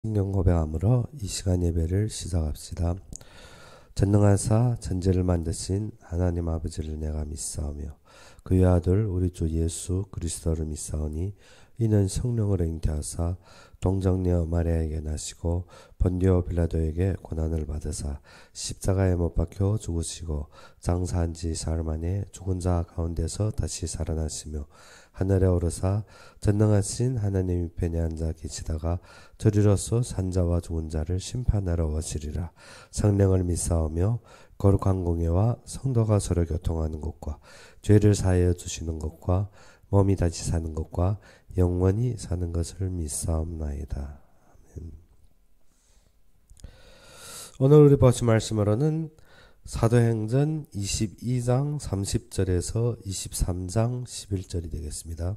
성령 고백함으로 이 시간 예배를 시작합시다. 전능하사 천지를 만드신 하나님 아버지를 내가 믿사오며 그의 아들 우리 주 예수 그리스도를 믿사오니 이는 성령으로 잉태하사 동정녀 마리아에게 나시고 본디오 빌라도에게 고난을 받으사 십자가에 못 박혀 죽으시고 장사한 지 사흘 만에 죽은 자 가운데서 다시 살아나시며 하늘에 오르사 전능하신 하나님 편에 앉아 계시다가 저리로서 산자와 죽은 자를 심판하러 오시리라. 성령을 믿사오며 거룩한 공예와 성도가 서로 교통하는 것과 죄를 사하여 주시는 것과 몸이 다시 사는 것과 영원히 사는 것을 믿사옵나이다. 아멘. 오늘 우리 보신 말씀으로는 사도행전 22장 30절에서 23장 11절이 되겠습니다.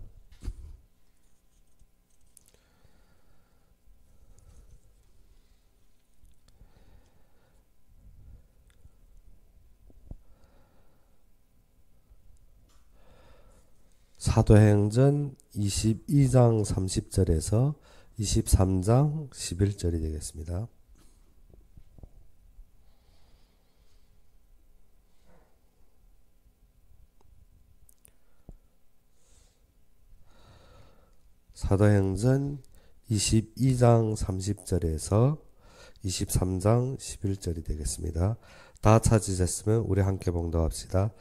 사도행전 22장 30절에서 23장 11절이 되겠습니다. 사도행전 22장 30절에서 23장 11절이 되겠습니다. 다 찾으셨으면 우리 함께 봉독합시다.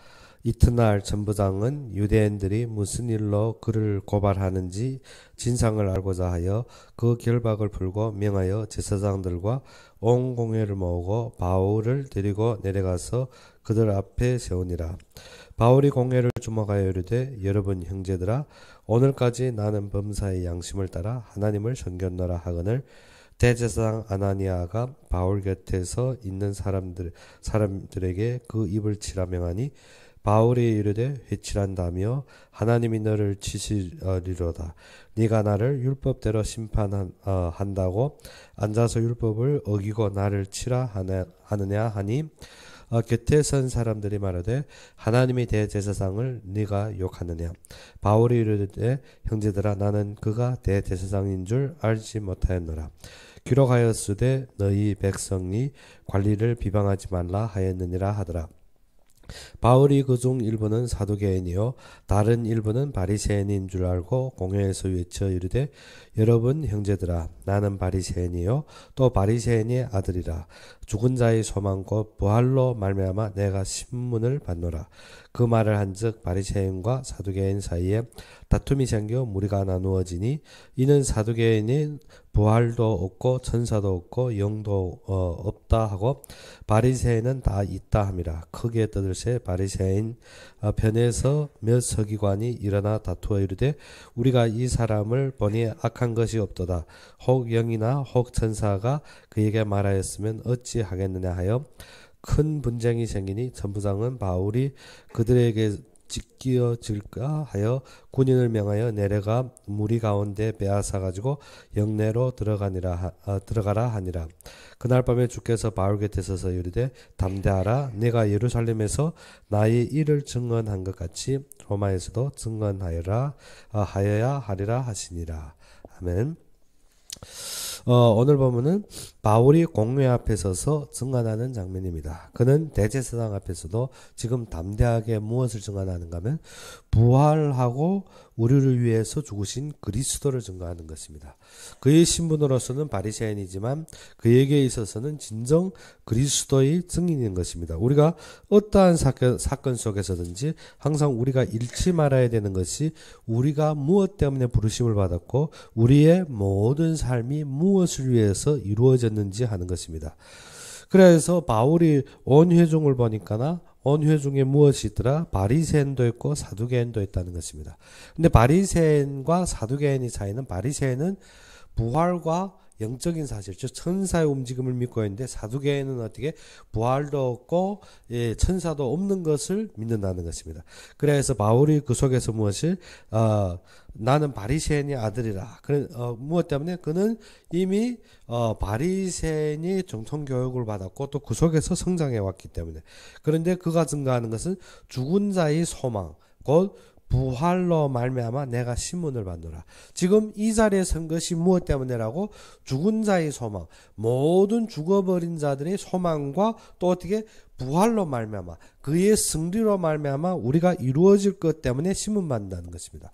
이튿날 전부장은 유대인들이 무슨 일로 그를 고발하는지 진상을 알고자 하여 그 결박을 풀고 명하여 제사장들과 온 공회를 모으고 바울을 데리고 내려가서 그들 앞에 세우니라. 바울이 공회를 주목하여 이르되 여러분 형제들아 오늘까지 나는 범사의 양심을 따라 하나님을 섬겼노라 하거늘 대제사장 아나니아가 바울 곁에서 있는 사람들에게 그 입을 치라 명하니 바울이 이르되 회칠한다며 하나님이 너를 치시리로다. 네가 나를 율법대로 심판한다고 앉아서 율법을 어기고 나를 치라 하느냐 하니 곁에 선 사람들이 말하되 하나님이 대제사장을 네가 욕하느냐. 바울이 이르되 형제들아 나는 그가 대제사장인 줄 알지 못하였노라. 기록하였으되 너희 백성이 관리를 비방하지 말라 하였느니라 하더라. 바울이 그중 일부는 사두개인이요 다른 일부는 바리새인인 줄 알고 공회에서 외쳐 이르되 여러분 형제들아 나는 바리새인이요 또 바리새인의 아들이라. 죽은 자의 소망 곧 부활로 말미암아 내가 신문을 받노라. 그 말을 한즉 바리새인과 사두개인 사이에 다툼이 생겨 무리가 나누어지니 이는 사두개인이 부활도 없고 천사도 없고 영도 없다 하고 바리새인은 다 있다 함이라. 크게 떠들세 바리새인 편에서 몇 서기관이 일어나 다투어 이르되 우리가 이 사람을 보니 악한 것이 없도다. 혹 영이나 혹 천사가 그에게 말하였으면 어찌 하겠느냐 하여 큰 분쟁이 생기니 전부장은 바울이 그들에게 지키어질까 하여 군인을 명하여 내려가 무리 가운데 빼앗아 가지고 영내로 들어가라 하니라. 그날 밤에 주께서 바울 곁에 서서 이르되 담대하라. 내가 예루살렘에서 나의 일을 증언한 것 같이 로마에서도 증언하여야 하리라 하시니라. 아멘. 오늘 보면은 바울이 공회 앞에 서서 증언하는 장면입니다. 그는 대제사장 앞에서도 지금 담대하게 무엇을 증언하는가 하면 부활하고 우리를 위해서 죽으신 그리스도를 증거하는 것입니다. 그의 신분으로서는 바리새인이지만 그에게 있어서는 진정 그리스도의 증인인 것입니다. 우리가 어떠한 사건 속에서든지 항상 우리가 잃지 말아야 되는 것이 우리가 무엇 때문에 부르심을 받았고 우리의 모든 삶이 무엇을 위해서 이루어졌는지 하는 것입니다. 그래서 바울이 온 회중을 보니까나 온 회중에 무엇이 있더라? 바리새인도 있고 사두개인도 있다는 것입니다. 근데 바리새인과 사두개인의 차이는 바리새인은 부활과 영적인 사실, 즉 천사의 움직임을 믿고 있는데 사두개인은 어떻게 부활도 없고 천사도 없는 것을 믿는다는 것입니다. 그래서 바울이 그 속에서 무엇을 나는 바리새인의 아들이라. 무엇 때문에 그는 이미 바리새인이 정통 교육을 받았고 또 그 속에서 성장해 왔기 때문에. 그런데 그가 증거하는 것은 죽은 자의 소망, 곧 부활로 말미암아 내가 신문을 받노라. 지금 이 자리에 선 것이 무엇 때문이라고? 죽은 자의 소망, 모든 죽어버린 자들의 소망과 또 어떻게 부활로 말미암아 그의 승리로 말미암아 우리가 이루어질 것 때문에 신문받는다는 것입니다.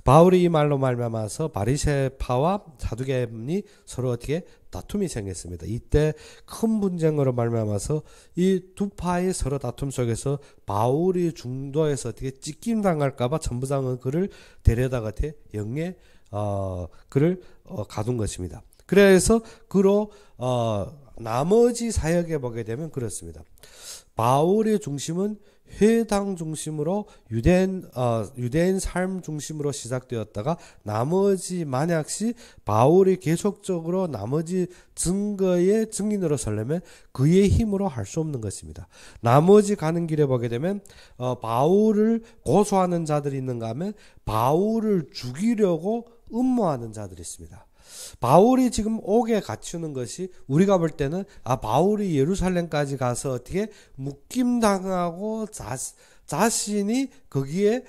바울이 이 말로 말미암아서 바리새파와 사두개인이 서로 어떻게 다툼이 생겼습니다. 이때 큰 분쟁으로 말미암아서 이 두 파의 서로 다툼 속에서 바울이 중도에서 어떻게 찢김 당할까봐 전부장은 그를 데려다가 영에 그를 가둔 것입니다. 그래서 그로 나머지 사역에 보게 되면 그렇습니다. 바울의 중심은 회당 중심으로 유대인 삶 중심으로 시작되었다가 나머지 만약시 바울이 계속적으로 나머지 증거의 증인으로 서려면 그의 힘으로 할 수 없는 것입니다. 나머지 가는 길에 보게 되면 바울을 고소하는 자들이 있는가 하면 바울을 죽이려고 음모하는 자들이 있습니다. 바울이 지금 옥에 갇히는 것이 우리가 볼 때는 바울이 예루살렘까지 가서 어떻게 묶임당하고 자신이 거기에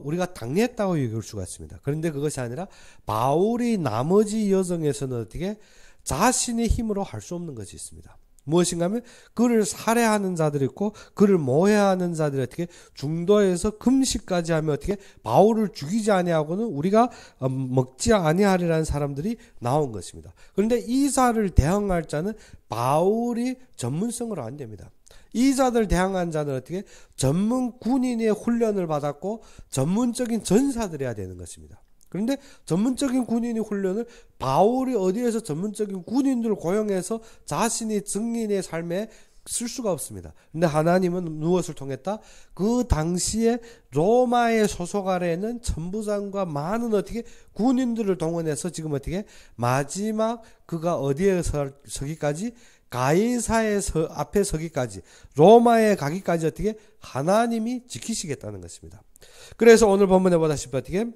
우리가 당했다고 얘기할 수가 있습니다. 그런데 그것이 아니라 바울이 나머지 여정에서는 어떻게 자신의 힘으로 할 수 없는 것이 있습니다. 무엇인가 하면 그를 살해하는 자들이 있고 그를 모해하는 자들이 어떻게 중도에서 금식까지 하면 어떻게 바울을 죽이지 아니하고는 우리가 먹지 아니하리라는 사람들이 나온 것입니다. 그런데 이 자를 대항할 자는 바울이 전문성으로 안 됩니다. 이 자들 대항한 자는 어떻게 전문 군인의 훈련을 받았고 전문적인 전사들이어야 되는 것입니다. 그런데 전문적인 군인의 훈련을 바울이 어디에서 전문적인 군인들을 고용해서 자신의 증인의 삶에 쓸 수가 없습니다. 근데 하나님은 무엇을 통했다? 그 당시에 로마의 소속 아래에는 천부장과 많은 어떻게 군인들을 동원해서 지금 어떻게 마지막 그가 어디에 서기까지 가이사의 앞에 서기까지 로마에 가기까지 어떻게 하나님이 지키시겠다는 것입니다. 그래서 오늘 본문에 보다시피 어떻게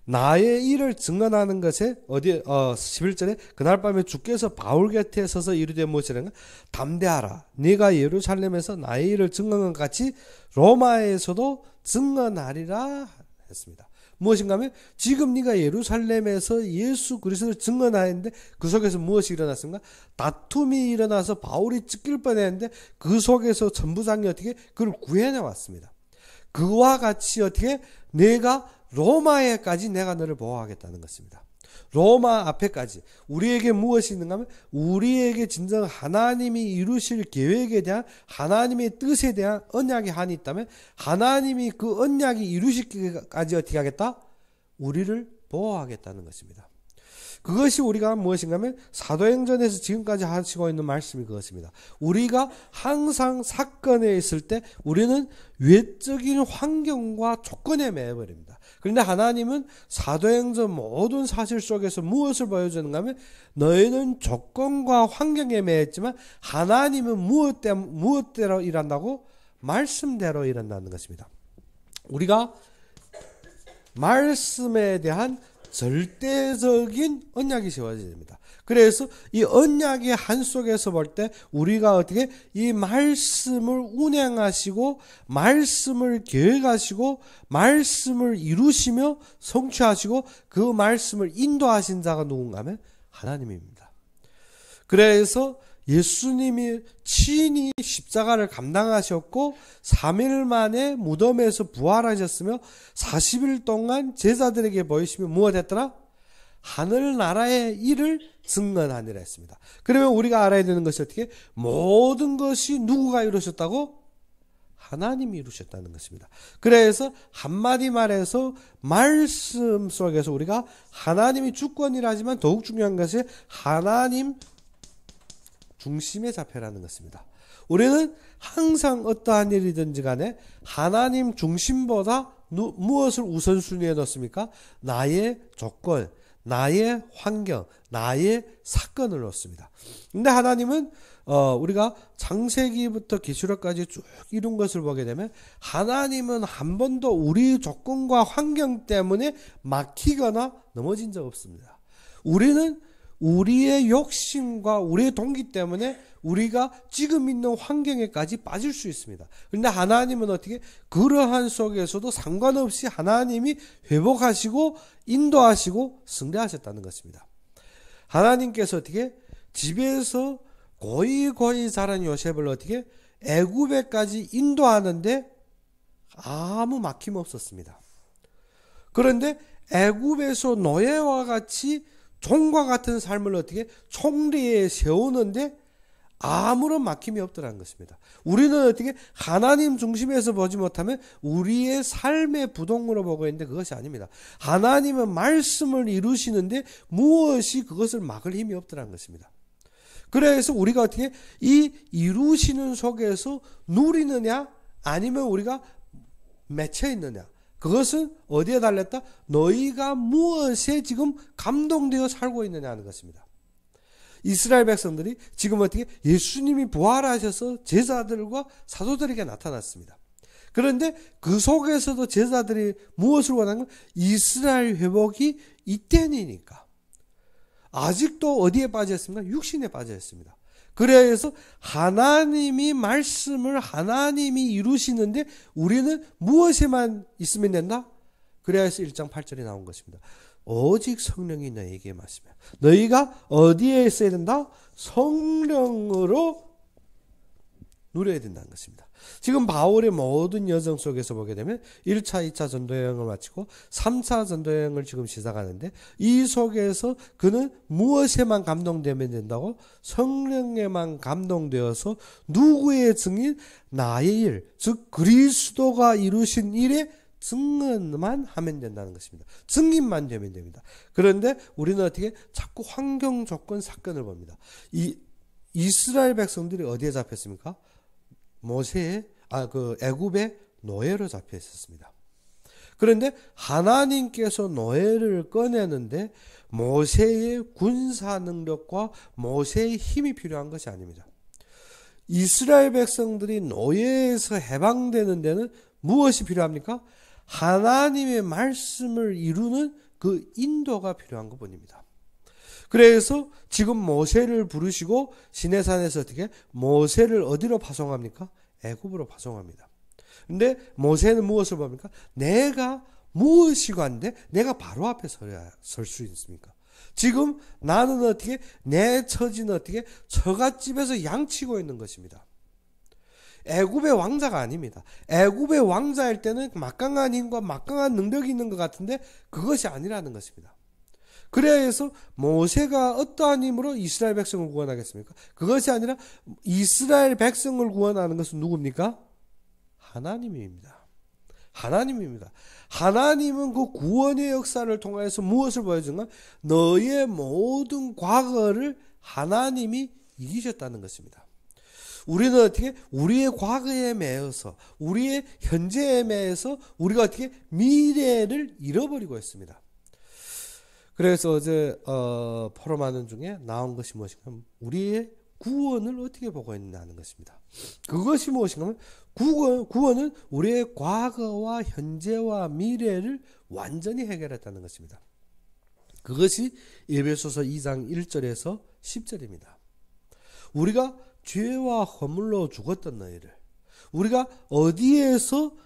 나의 일을 증언하는 것에 11절에 그날 밤에 주께서 바울 곁에 서서 이르되 무엇이라는가 담대하라 네가 예루살렘에서 나의 일을 증언한 것 같이 로마에서도 증언하리라 했습니다. 무엇인가 하면 지금 네가 예루살렘에서 예수 그리스도를 증언하는데 그 속에서 무엇이 일어났습니까? 다툼이 일어나서 바울이 찢길 뻔했는데 그 속에서 전부장이 어떻게 그를 구해내 왔습니다. 그와 같이 어떻게 내가 로마에까지 내가 너를 보호하겠다는 것입니다. 로마 앞에까지 우리에게 무엇이 있는가 하면 우리에게 진정 하나님이 이루실 계획에 대한 하나님의 뜻에 대한 언약이 한이 있다면 하나님이 그 언약이 이루시기까지 어떻게 하겠다? 우리를 보호하겠다는 것입니다. 그것이 우리가 무엇인가 하면 사도행전에서 지금까지 하시고 있는 말씀이 그것입니다. 우리가 항상 사건에 있을 때 우리는 외적인 환경과 조건에 매여버립니다. 그런데 하나님은 사도행전 모든 사실 속에서 무엇을 보여주는가 하면 너희는 조건과 환경에 매였지만 하나님은 무엇대로 일한다고? 말씀대로 일한다는 것입니다. 우리가 말씀에 대한 절대적인 언약이 세워져야 됩니다. 그래서 이 언약의 한 속에서 볼 때 우리가 어떻게 이 말씀을 운행하시고 말씀을 계획하시고 말씀을 이루시며 성취하시고 그 말씀을 인도하신 자가 누군가 하면 하나님입니다. 그래서 예수님이 친히 십자가를 감당하셨고 3일 만에 무덤에서 부활하셨으며 40일 동안 제자들에게 보이시며 무엇했더라? 하늘나라의 일을 증언하니라 했습니다. 그러면 우리가 알아야 되는 것이 어떻게? 모든 것이 누구가 이루셨다고? 하나님이 이루셨다는 것입니다. 그래서 한마디 말해서 말씀 속에서 우리가 하나님이 주권이라 하지만 더욱 중요한 것이 하나님 중심에 잡혀라는 것입니다. 우리는 항상 어떠한 일이든지 간에 하나님 중심보다 무엇을 우선순위에 넣습니까? 나의 조건, 나의 환경, 나의 사건을 넣습니다. 근데 하나님은 우리가 창세기부터 계시록까지 쭉 이룬 것을 보게 되면 하나님은 한 번도 우리 조건과 환경 때문에 막히거나 넘어진 적 없습니다. 우리는 우리의 욕심과 우리의 동기 때문에 우리가 지금 있는 환경에까지 빠질 수 있습니다. 그런데 하나님은 어떻게 그러한 속에서도 상관없이 하나님이 회복하시고 인도하시고 승리하셨다는 것입니다. 하나님께서 어떻게 집에서 고이 자란 요셉을 어떻게 애굽에까지 인도하는데 아무 막힘 없었습니다. 그런데 애굽에서 노예와 같이 종과 같은 삶을 어떻게 총리에 세우는데 아무런 막힘이 없더라는 것입니다. 우리는 어떻게 하나님 중심에서 보지 못하면 우리의 삶의 부동으로 보고 있는데 그것이 아닙니다. 하나님은 말씀을 이루시는데 무엇이 그것을 막을 힘이 없더라는 것입니다. 그래서 우리가 어떻게 이 이루시는 속에서 누리느냐 아니면 우리가 맺혀 있느냐, 그것은 어디에 달렸다? 너희가 무엇에 지금 감동되어 살고 있느냐 하는 것입니다. 이스라엘 백성들이 지금 어떻게 예수님이 부활하셔서 제자들과 사도들에게 나타났습니다. 그런데 그 속에서도 제자들이 무엇을 원하는 건 이스라엘 회복이 이때니까 아직도 어디에 빠져 있습니까? 육신에 빠져 있습니다. 그래서 하나님이 말씀을 하나님이 이루시는데 우리는 무엇에만 있으면 된다? 그래서 1장 8절에 나온 것입니다. 오직 성령이 너희에게 임하시면 너희가 어디에 있어야 된다? 성령으로 누려야 된다는 것입니다. 지금 바울의 모든 여정 속에서 보게 되면 1차, 2차 전도여행을 마치고 3차 전도여행을 지금 시작하는데 이 속에서 그는 무엇에만 감동되면 된다고? 성령에만 감동되어서 누구의 증인? 나의 일, 즉 그리스도가 이루신 일에 증언만 하면 된다는 것입니다. 증인만 되면 됩니다. 그런데 우리는 어떻게 자꾸 환경 조건 사건을 봅니다. 이 이스라엘 백성들이 어디에 잡혔습니까? 애굽의 노예로 잡혀 있었습니다. 그런데 하나님께서 노예를 꺼내는데 모세의 군사 능력과 모세의 힘이 필요한 것이 아닙니다. 이스라엘 백성들이 노예에서 해방되는 데는 무엇이 필요합니까? 하나님의 말씀을 이루는 그 인도가 필요한 것뿐입니다. 그래서 지금 모세를 부르시고 시내산에서 어떻게 모세를 어디로 파송합니까? 애굽으로 파송합니다. 근데 모세는 무엇을 봅니까? 내가 무엇이 관데 내가 바로 앞에 설 수 있습니까? 지금 나는 어떻게 내 처지는 어떻게 처갓집에서 양치고 있는 것입니다. 애굽의 왕자가 아닙니다. 애굽의 왕자일 때는 막강한 힘과 막강한 능력이 있는 것 같은데 그것이 아니라는 것입니다. 그래서 모세가 어떠한 힘으로 이스라엘 백성을 구원하겠습니까? 그것이 아니라 이스라엘 백성을 구원하는 것은 누굽니까? 하나님입니다. 하나님입니다. 하나님은 그 구원의 역사를 통해서 무엇을 보여주는가? 너의 모든 과거를 하나님이 이기셨다는 것입니다. 우리는 어떻게 우리의 과거에 매여서 우리의 현재에 매여서 우리가 어떻게 미래를 잃어버리고 있습니다. 그래서 어제 포럼하는 중에 나온 것이 무엇인가 하면 우리의 구원을 어떻게 보고 있느냐는 것입니다. 그것이 무엇인가 하면 구원은 우리의 과거와 현재와 미래를 완전히 해결했다는 것입니다. 그것이 에베소서 2장 1절에서 10절입니다. 우리가 죄와 허물로 죽었던 너희를 우리가 어디에서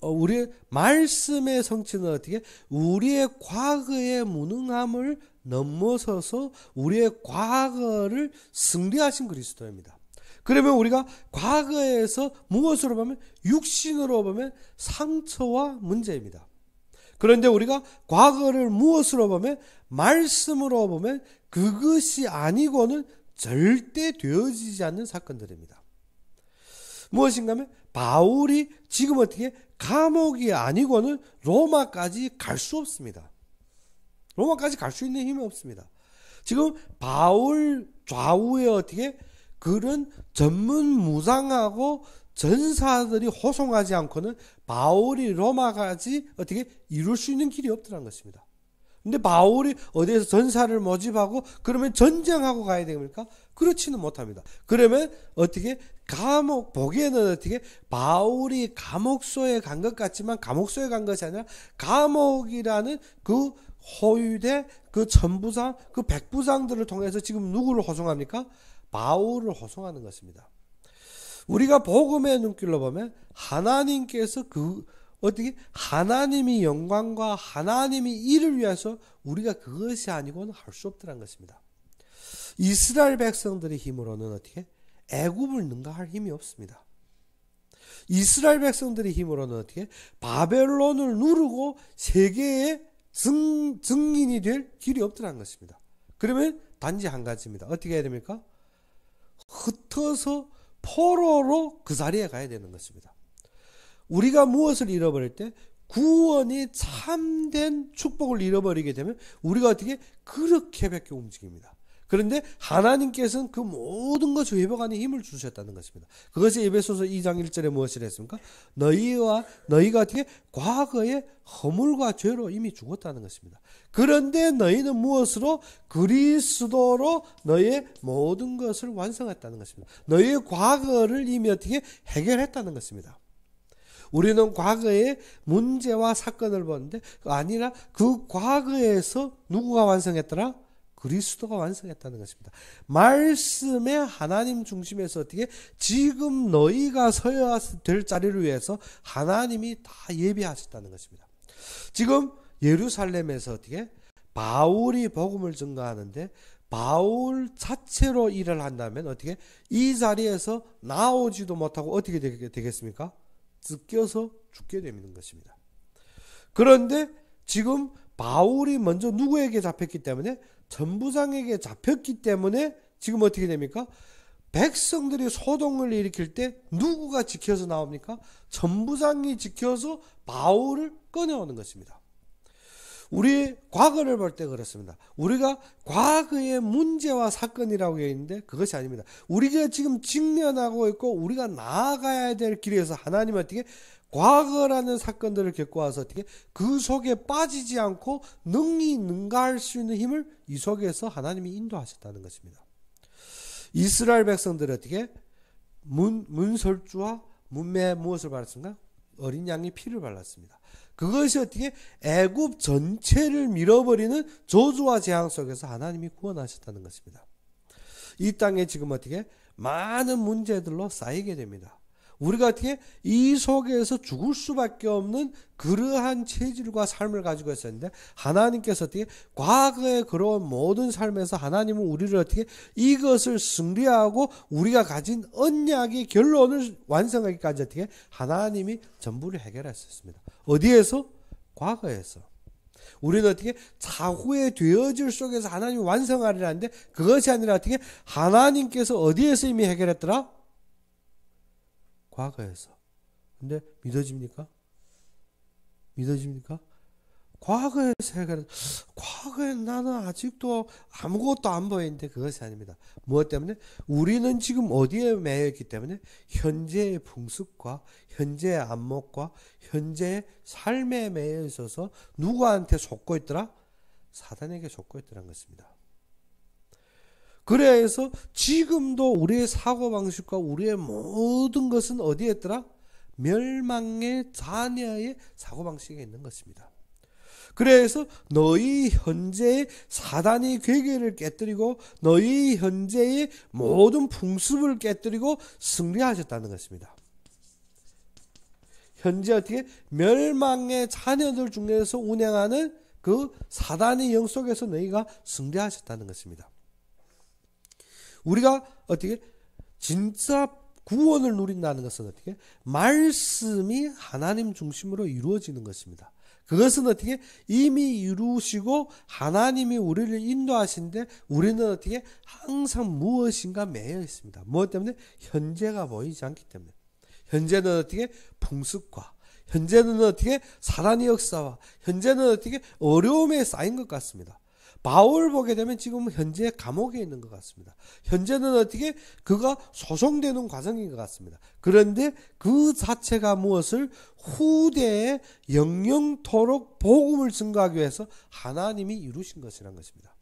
우리의 말씀의 성취는 어떻게 우리의 과거의 무능함을 넘어서서 우리의 과거를 승리하신 그리스도입니다. 그러면 우리가 과거에서 무엇으로 보면 육신으로 보면 상처와 문제입니다. 그런데 우리가 과거를 무엇으로 보면 말씀으로 보면 그것이 아니고는 절대 되어지지 않는 사건들입니다. 무엇인가 하면 바울이 지금 어떻게 감옥이 아니고는 로마까지 갈 수 없습니다. 로마까지 갈 수 있는 힘이 없습니다. 지금 바울 좌우에 어떻게 그런 전문 무장하고 전사들이 호송하지 않고는 바울이 로마까지 어떻게 이룰 수 있는 길이 없더라는 것입니다. 근데 바울이 어디에서 전사를 모집하고 그러면 전쟁하고 가야 됩니까? 그렇지는 못합니다. 그러면 어떻게 보기에는 어떻게 바울이 감옥소에 간 것 같지만 감옥소에 간 것이 아니라 감옥이라는 그 호위대, 그 천부장, 그 백부장들을 통해서 지금 누구를 호송합니까? 바울을 호송하는 것입니다. 우리가 복음의 눈길로 보면 하나님께서 어떻게 하나님이 영광과 하나님이 일을 위해서 우리가 그것이 아니고는 할 수 없더란 것입니다. 이스라엘 백성들의 힘으로는 어떻게 애굽을 능가할 힘이 없습니다. 이스라엘 백성들의 힘으로는 어떻게 바벨론을 누르고 세계의 증인이 될 길이 없더란 것입니다. 그러면 단지 한 가지입니다. 어떻게 해야 됩니까? 흩어서 포로로 그 자리에 가야 되는 것입니다. 우리가 무엇을 잃어버릴 때 구원이 참된 축복을 잃어버리게 되면 우리가 어떻게 그렇게밖에 움직입니다. 그런데 하나님께서는 그 모든 것을 회복하는 힘을 주셨다는 것입니다. 그것이 에베소서 2장 1절에 무엇을 했습니까? 너희가 어떻게 과거의 허물과 죄로 이미 죽었다는 것입니다. 그런데 너희는 무엇으로? 그리스도로 너희의 모든 것을 완성했다는 것입니다. 너희의 과거를 이미 어떻게 해결했다는 것입니다. 우리는 과거의 문제와 사건을 보는데 아니라 그 과거에서 누구가 완성했더라? 그리스도가 완성했다는 것입니다. 말씀의 하나님 중심에서 어떻게 지금 너희가 서야 될 자리를 위해서 하나님이 다 예비하셨다는 것입니다. 지금 예루살렘에서 어떻게 바울이 복음을 증거하는데 바울 자체로 일을 한다면 어떻게 이 자리에서 나오지도 못하고 어떻게 되겠습니까? 뜯겨서 죽게 되는 것입니다. 그런데 지금 바울이 먼저 누구에게 잡혔기 때문에 전부장에게 잡혔기 때문에 지금 어떻게 됩니까? 백성들이 소동을 일으킬 때 누구가 지켜서 나옵니까? 전부장이 지켜서 바울을 꺼내오는 것입니다. 우리 과거를 볼 때 그렇습니다. 우리가 과거의 문제와 사건이라고 되어 있는데 그것이 아닙니다. 우리가 지금 직면하고 있고 우리가 나아가야 될 길에서 하나님은 어떻게 과거라는 사건들을 겪어와서 어떻게 그 속에 빠지지 않고 능히 능가할 수 있는 힘을 이 속에서 하나님이 인도하셨다는 것입니다. 이스라엘 백성들이 어떻게 문설주와 문매에 무엇을 발랐습니까? 어린 양의 피를 발랐습니다. 그것이 어떻게 애굽 전체를 밀어버리는 저주와 재앙 속에서 하나님이 구원하셨다는 것입니다. 이 땅에 지금 어떻게 많은 문제들로 쌓이게 됩니다. 우리가 어떻게 이 속에서 죽을 수밖에 없는 그러한 체질과 삶을 가지고 있었는데 하나님께서 어떻게 과거의 그런 모든 삶에서 하나님은 우리를 어떻게 이것을 승리하고 우리가 가진 언약의 결론을 완성하기까지 어떻게 하나님이 전부를 해결했었습니다. 어디에서? 과거에서. 우리는 어떻게 차후에 되어질 속에서 하나님이 완성하리라는데 그것이 아니라 어떻게 하나님께서 어디에서 이미 해결했더라? 과거에서. 근데 믿어집니까? 믿어집니까? 과거에서 해결했. 과거에 나는 아직도 아무것도 안 보이는데 그것이 아닙니다. 무엇 때문에? 우리는 지금 어디에 매여 있기 때문에 현재의 풍습과 현재의 안목과 현재의 삶에 매여 있어서 누구한테 속고 있더라? 사단에게 속고 있더란 것입니다. 그래서 지금도 우리의 사고방식과 우리의 모든 것은 어디에 있더라? 멸망의 자녀의 사고방식에 있는 것입니다. 그래서 너희 현재의 사단의 괴계를 깨뜨리고 너희 현재의 모든 풍습을 깨뜨리고 승리하셨다는 것입니다. 현재 어떻게 멸망의 자녀들 중에서 운행하는 그 사단의 영 속에서 너희가 승리하셨다는 것입니다. 우리가 어떻게 진짜 구원을 누린다는 것은 어떻게 말씀이 하나님 중심으로 이루어지는 것입니다. 그것은 어떻게 이미 이루시고 하나님이 우리를 인도하신데 우리는 어떻게 항상 무엇인가 매여 있습니다. 무엇 때문에? 현재가 보이지 않기 때문에. 현재는 어떻게 풍습과 현재는 어떻게 사단의 역사와 현재는 어떻게 어려움에 쌓인 것 같습니다. 바울 보게 되면 지금 현재 감옥에 있는 것 같습니다. 현재는 어떻게 그가 소송되는 과정인 것 같습니다. 그런데 그 자체가 무엇을 후대에 영영토록 복음을 증거하기 위해서 하나님이 이루신 것이란 것입니다.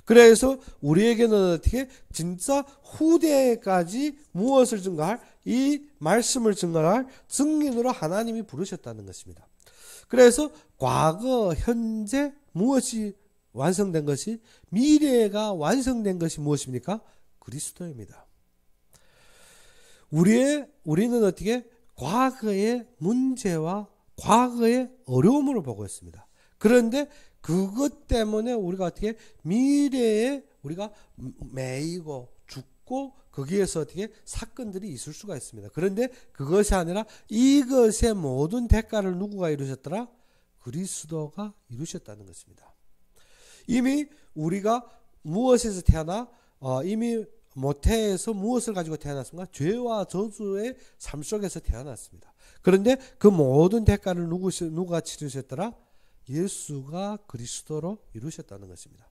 그래서 우리에게는 어떻게 진짜 후대까지 무엇을 증거할, 이 말씀을 증거할 증인으로 하나님이 부르셨다는 것입니다. 그래서 과거, 현재 무엇이 완성된 것이, 미래가 완성된 것이 무엇입니까? 그리스도입니다. 우리는 어떻게 과거의 문제와 과거의 어려움을 보고 있습니다. 그런데 그것 때문에 우리가 어떻게 미래에 우리가 매이고 죽고 거기에서 어떻게 사건들이 있을 수가 있습니다. 그런데 그것이 아니라 이것의 모든 대가를 누구가 이루셨더라? 그리스도가 이루셨다는 것입니다. 이미 우리가 무엇에서 태어나 이미 모태에서 무엇을 가지고 태어났습니까? 죄와 저주의 삶 속에서 태어났습니다. 그런데 그 모든 대가를 누가 치르셨더라? 예수가 그리스도로 이루셨다는 것입니다.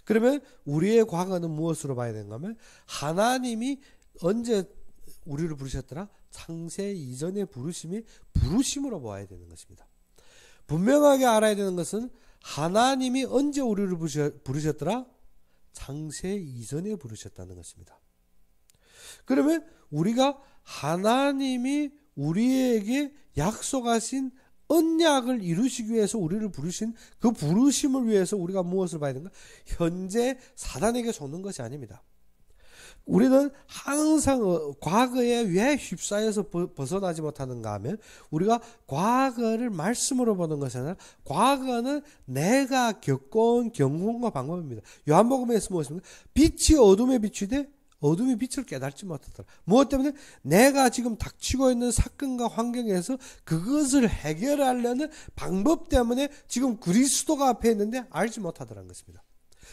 그러면 우리의 과거는 무엇으로 봐야 되는가 하면 하나님이 언제 우리를 부르셨더라? 창세 이전의 부르심으로 보아야 되는 것입니다. 분명하게 알아야 되는 것은 하나님이 언제 우리를 부르셨더라? 창세 이전에 부르셨다는 것입니다. 그러면 우리가 하나님이 우리에게 약속하신 언약을 이루시기 위해서 우리를 부르신 그 부르심을 위해서 우리가 무엇을 봐야 되는가? 현재 사단에게 속는 것이 아닙니다. 우리는 항상 과거에 왜 휩싸여서 벗어나지 못하는가 하면 우리가 과거를 말씀으로 보는 것이 아니라 과거는 내가 겪어온 경험과 방법입니다. 요한복음에서 무엇입니까? 빛이 어둠에 비추되 어둠이 빛을 깨닫지 못하더라. 무엇 때문에? 내가 지금 닥치고 있는 사건과 환경에서 그것을 해결하려는 방법 때문에 지금 그리스도가 앞에 있는데 알지 못하더라는 것입니다.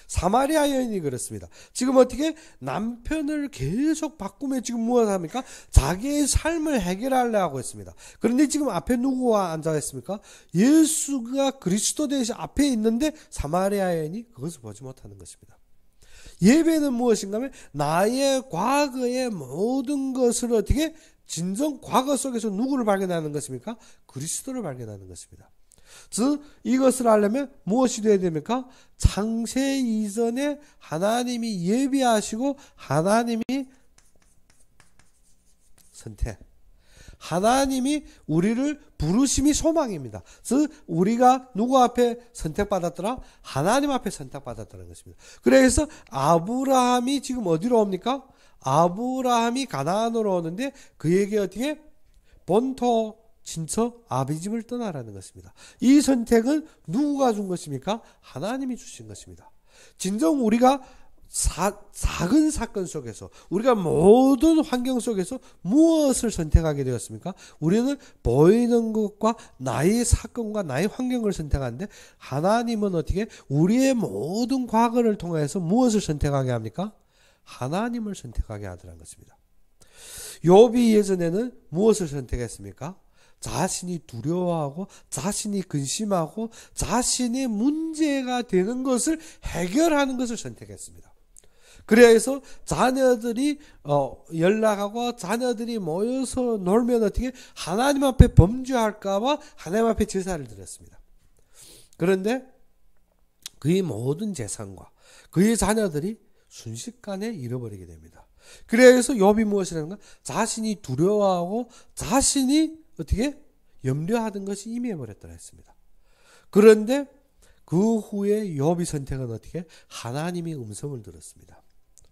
사마리아 여인이 그렇습니다. 지금 어떻게 남편을 계속 바꾸며 지금 무엇을 합니까? 자기의 삶을 해결하려고 하고 있습니다. 그런데 지금 앞에 누구와 앉아 있습니까? 예수가 그리스도 대신 앞에 있는데 사마리아 여인이 그것을 보지 못하는 것입니다. 예배는 무엇인가 하면 나의 과거의 모든 것을 어떻게 진정 과거 속에서 누구를 발견하는 것입니까? 그리스도를 발견하는 것입니다. 즉 이것을 하려면 무엇이 되어야 됩니까? 창세 이전에 하나님이 예비하시고 하나님이 선택, 하나님이 우리를 부르심이 소망입니다. 즉 우리가 누구 앞에 선택받았더라? 하나님 앞에 선택받았다는 것입니다. 그래서 아브라함이 지금 어디로 옵니까? 아브라함이 가나안으로 오는데 그에게 어떻게? 본토 친척 아비 집을 떠나라는 것입니다. 이 선택은 누구가 준 것입니까? 하나님이 주신 것입니다. 진정 우리가 작은 사건 속에서 우리가 모든 환경 속에서 무엇을 선택하게 되었습니까? 우리는 보이는 것과 나의 사건과 나의 환경을 선택하는데 하나님은 어떻게 우리의 모든 과거를 통해서 무엇을 선택하게 합니까? 하나님을 선택하게 하더라는 것입니다. 욥이 예전에는 무엇을 선택했습니까? 자신이 두려워하고 자신이 근심하고 자신의 문제가 되는 것을 해결하는 것을 선택했습니다. 그래서 자녀들이 연락하고 자녀들이 모여서 놀면 어떻게 하나님 앞에 범죄할까봐 하나님 앞에 제사를 드렸습니다. 그런데 그의 모든 재산과 그의 자녀들이 순식간에 잃어버리게 됩니다. 그래서 욥이 무엇을 하는가? 자신이 두려워하고 자신이 어떻게 염려하던 것이 임해버렸더라 했습니다. 그런데 그 후에 욥이 선택은 어떻게? 하나님의 음성을 들었습니다.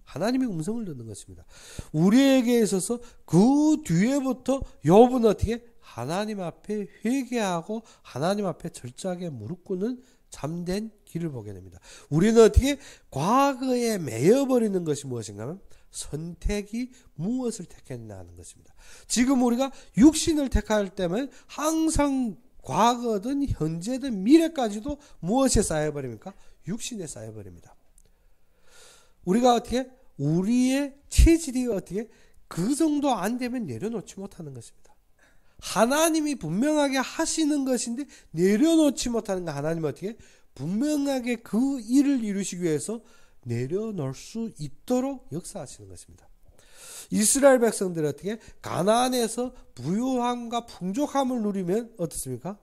하나님의 음성을 듣는 것입니다. 우리에게 있어서 그 뒤에부터 욥은 어떻게? 하나님 앞에 회개하고 하나님 앞에 철저하게 무릎 꿇는 참된 길을 보게 됩니다. 우리는 어떻게? 과거에 매여버리는 것이 무엇인가 하면 선택이 무엇을 택했나 하는 것입니다. 지금 우리가 육신을 택할 때면 항상 과거든 현재든 미래까지도 무엇에 쌓여버립니까? 육신에 쌓여버립니다. 우리가 어떻게? 우리의 체질이 어떻게? 그 정도 안 되면 내려놓지 못하는 것입니다. 하나님이 분명하게 하시는 것인데 내려놓지 못하는 거 하나님은 어떻게? 분명하게 그 일을 이루시기 위해서 내려놓을 수 있도록 역사하시는 것입니다. 이스라엘 백성들이 어떻게 가나안에서 부유함과 풍족함을 누리면 어떻습니까?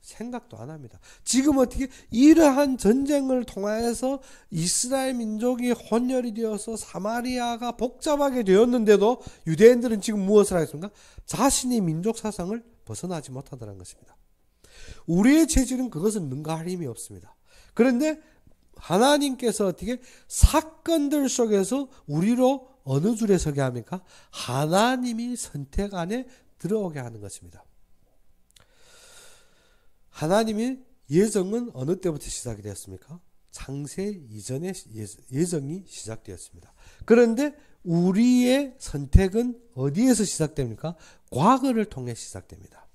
생각도 안 합니다. 지금 어떻게 이러한 전쟁을 통해서 이스라엘 민족이 혼혈이 되어서 사마리아가 복잡하게 되었는데도 유대인들은 지금 무엇을 하겠습니까? 자신의 민족 사상을 벗어나지 못하더라는 것입니다. 우리의 체질은 그것을 능가할 힘이 없습니다. 그런데 하나님께서 어떻게 사건들 속에서 우리로 어느 줄에 서게 합니까? 하나님이 선택 안에 들어오게 하는 것입니다. 하나님의 예정은 어느 때부터 시작이 되었습니까? 창세 이전에 예정이 시작되었습니다. 그런데 우리의 선택은 어디에서 시작됩니까? 과거를 통해 시작됩니다.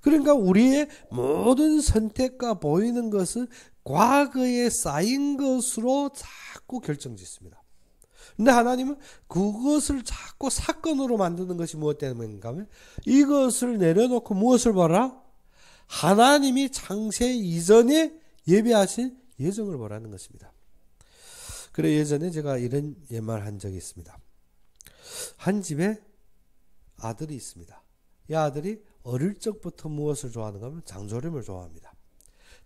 그러니까 우리의 모든 선택과 보이는 것은 과거에 쌓인 것으로 자꾸 결정짓습니다. 근데 하나님은 그것을 자꾸 사건으로 만드는 것이 무엇 때문인가 하면 이것을 내려놓고 무엇을 봐라? 하나님이 창세 이전에 예비하신 예정을 보라는 것입니다. 그래 예전에 제가 이런 말을 한 적이 있습니다. 한 집에 아들이 있습니다. 이 아들이 어릴 적부터 무엇을 좋아하는가 하면 장조림을 좋아합니다.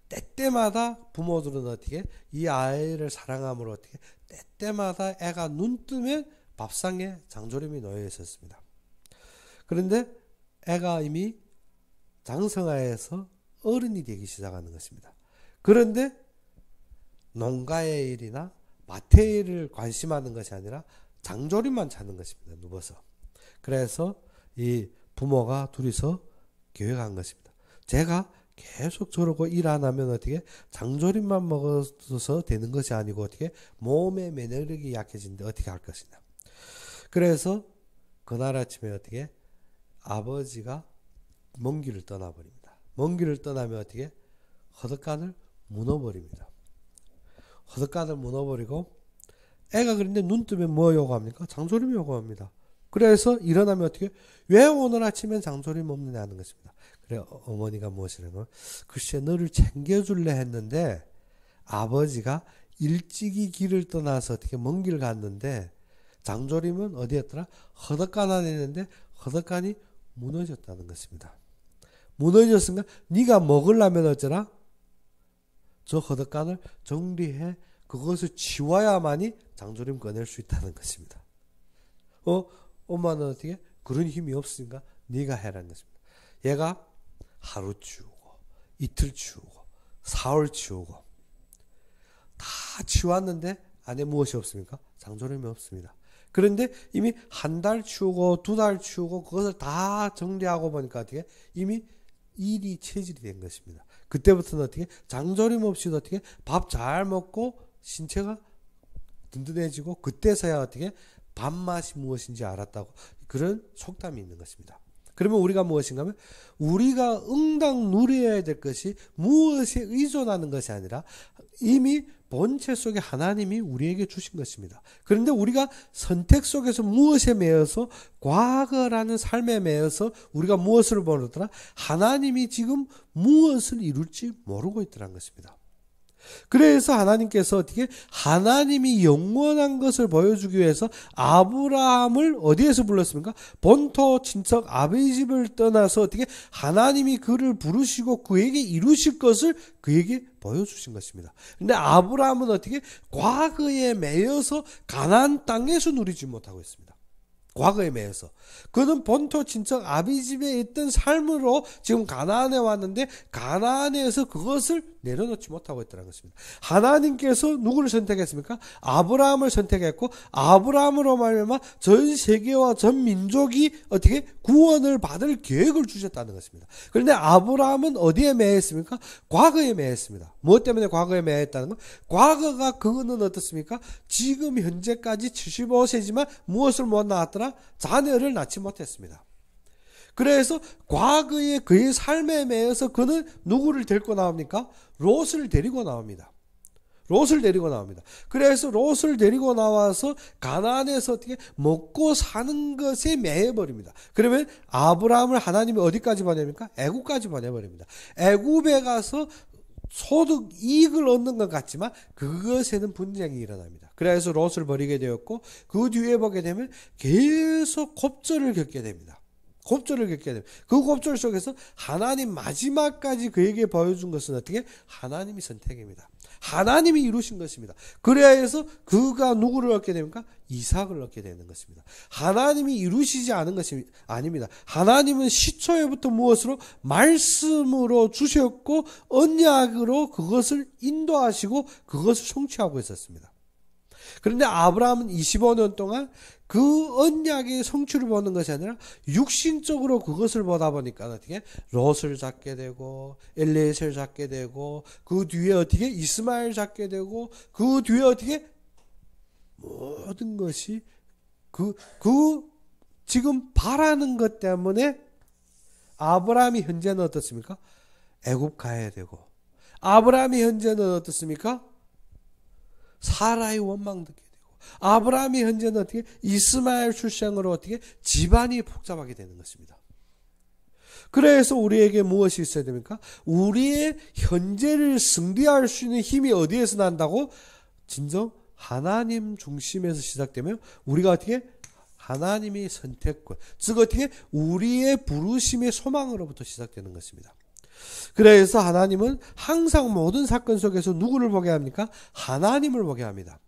때때마다 부모들은 어떻게 이 아이를 사랑함으로 어떻게 때때마다 애가 눈 뜨면 밥상에 장조림이 놓여 있었습니다. 그런데 애가 이미 장성하에서 어른이 되기 시작하는 것입니다. 그런데 농가의 일이나 밭의 일을 관심하는 것이 아니라 장조림만 찾는 것입니다. 누워서. 그래서 이 부모가 둘이서 계획한 것입니다. 제가 계속 저러고 일 안 하면 어떻게 장조림만 먹어서 되는 것이 아니고 어떻게 몸의 면역력이 약해지는데 어떻게 할 것이냐. 그래서 그날 아침에 어떻게 아버지가 먼 길을 떠나버립니다. 먼 길을 떠나면 어떻게 허덕간을 무너버립니다. 허덕간을 무너버리고 애가 그런데 눈 뜨면 뭐 요구합니까? 장조림 요구합니다. 그래서 일어나면 어떻게 왜 오늘 아침엔 장조림 없느냐 하는 것입니다. 그래 어머니가 무엇이라면 글쎄 너를 챙겨줄래 했는데 아버지가 일찍이 길을 떠나서 어떻게 먼 길을 갔는데 장조림은 어디였더라? 허덕간 안에 있는데 허덕간이 무너졌다는 것입니다. 무너졌으니까 네가 먹으려면 어쩌라? 저 허덕간을 정리해 그것을 치워야만이 장조림 꺼낼 수 있다는 것입니다. 엄마는 어떻게? 그런 힘이 없으니까 네가 해라는 것입니다. 얘가 하루 치우고 이틀 치우고 사흘 치우고 다 치웠는데 안에 무엇이 없습니까? 장조림이 없습니다. 그런데 이미 한 달 치우고 두 달 치우고 그것을 다 정리하고 보니까 어떻게 이미 일이 체질이 된 것입니다. 그때부터는 어떻게 장조림 없이도 어떻게 밥 잘 먹고 신체가 든든해지고 그때서야 어떻게 밥맛이 무엇인지 알았다고 그런 속담이 있는 것입니다. 그러면 우리가 무엇인가 하면 우리가 응당 누려야 될 것이 무엇에 의존하는 것이 아니라 이미 본체 속에 하나님이 우리에게 주신 것입니다. 그런데 우리가 선택 속에서 무엇에 매여서 과거라는 삶에 매여서 우리가 무엇을 모르더라? 하나님이 지금 무엇을 이룰지 모르고 있더라는 것입니다. 그래서 하나님께서 어떻게 하나님이 영원한 것을 보여주기 위해서 아브라함을 어디에서 불렀습니까? 본토 친척 아버지 집을 떠나서 어떻게 하나님이 그를 부르시고 그에게 이루실 것을 그에게 보여주신 것입니다. 근데 아브라함은 어떻게 과거에 매여서 가나안 땅에서 누리지 못하고 있습니다. 과거에 매여서 그는 본토 친척 아비 집에 있던 삶으로 지금 가나안에 왔는데 가나안에서 그것을 내려놓지 못하고 있다는 것입니다. 하나님께서 누구를 선택했습니까? 아브라함을 선택했고 아브라함으로 말미암아 전 세계와 전 민족이 어떻게 구원을 받을 계획을 주셨다는 것입니다. 그런데 아브라함은 어디에 매였습니까? 과거에 매였습니다. 무엇 때문에 과거에 매였다는 것? 과거가 그거는 어떻습니까? 지금 현재까지 75세지만 무엇을 못 낳았더라? 자녀를 낳지 못했습니다. 그래서 과거에 그의 삶에 매여서 그는 누구를 데리고 나옵니까? 롯을 데리고 나옵니다. 롯을 데리고 나옵니다. 그래서 롯을 데리고 나와서 가나안에서 어떻게 먹고 사는 것에 매여버립니다. 그러면 아브라함을 하나님이 어디까지 보냅니까? 애굽까지 보내버립니다. 애굽에 가서 소득 이익을 얻는 것 같지만 그것에는 분쟁이 일어납니다. 그래서 롯을 버리게 되었고 그 뒤에 보게 되면 계속 곱절을 겪게 됩니다. 곱절을 겪게 됩니다. 그 곱절 속에서 하나님 마지막까지 그에게 보여준 것은 어떻게? 하나님이 선택입니다. 하나님이 이루신 것입니다. 그래서 그가 누구를 얻게 됩니까? 이삭을 얻게 되는 것입니다. 하나님이 이루시지 않은 것이 아닙니다. 하나님은 시초에부터 무엇으로? 말씀으로 주셨고 언약으로 그것을 인도하시고 그것을 성취하고 있었습니다. 그런데 아브라함은 25년 동안 그 언약의 성취를 보는 것이 아니라 육신적으로 그것을 보다 보니까 어떻게 롯을 잡게 되고 엘리에셀을 잡게 되고 그 뒤에 어떻게 이스마엘 잡게 되고 그 뒤에 어떻게 모든 것이 그 지금 바라는 것 때문에 아브라함이 현재는 어떻습니까? 애굽 가야 되고 아브라함이 현재는 어떻습니까? 사라의 원망 듣게 되고 아브라함이 현재는 어떻게 이스마엘 출생으로 어떻게 집안이 복잡하게 되는 것입니다. 그래서 우리에게 무엇이 있어야 됩니까? 우리의 현재를 승리할 수 있는 힘이 어디에서 난다고? 진정 하나님 중심에서 시작되면 우리가 어떻게 하나님의 선택권, 즉 어떻게 우리의 부르심의 소망으로부터 시작되는 것입니다. 그래서 하나님은 항상 모든 사건 속에서 누구를 보게 합니까? 하나님을 보게 합니다.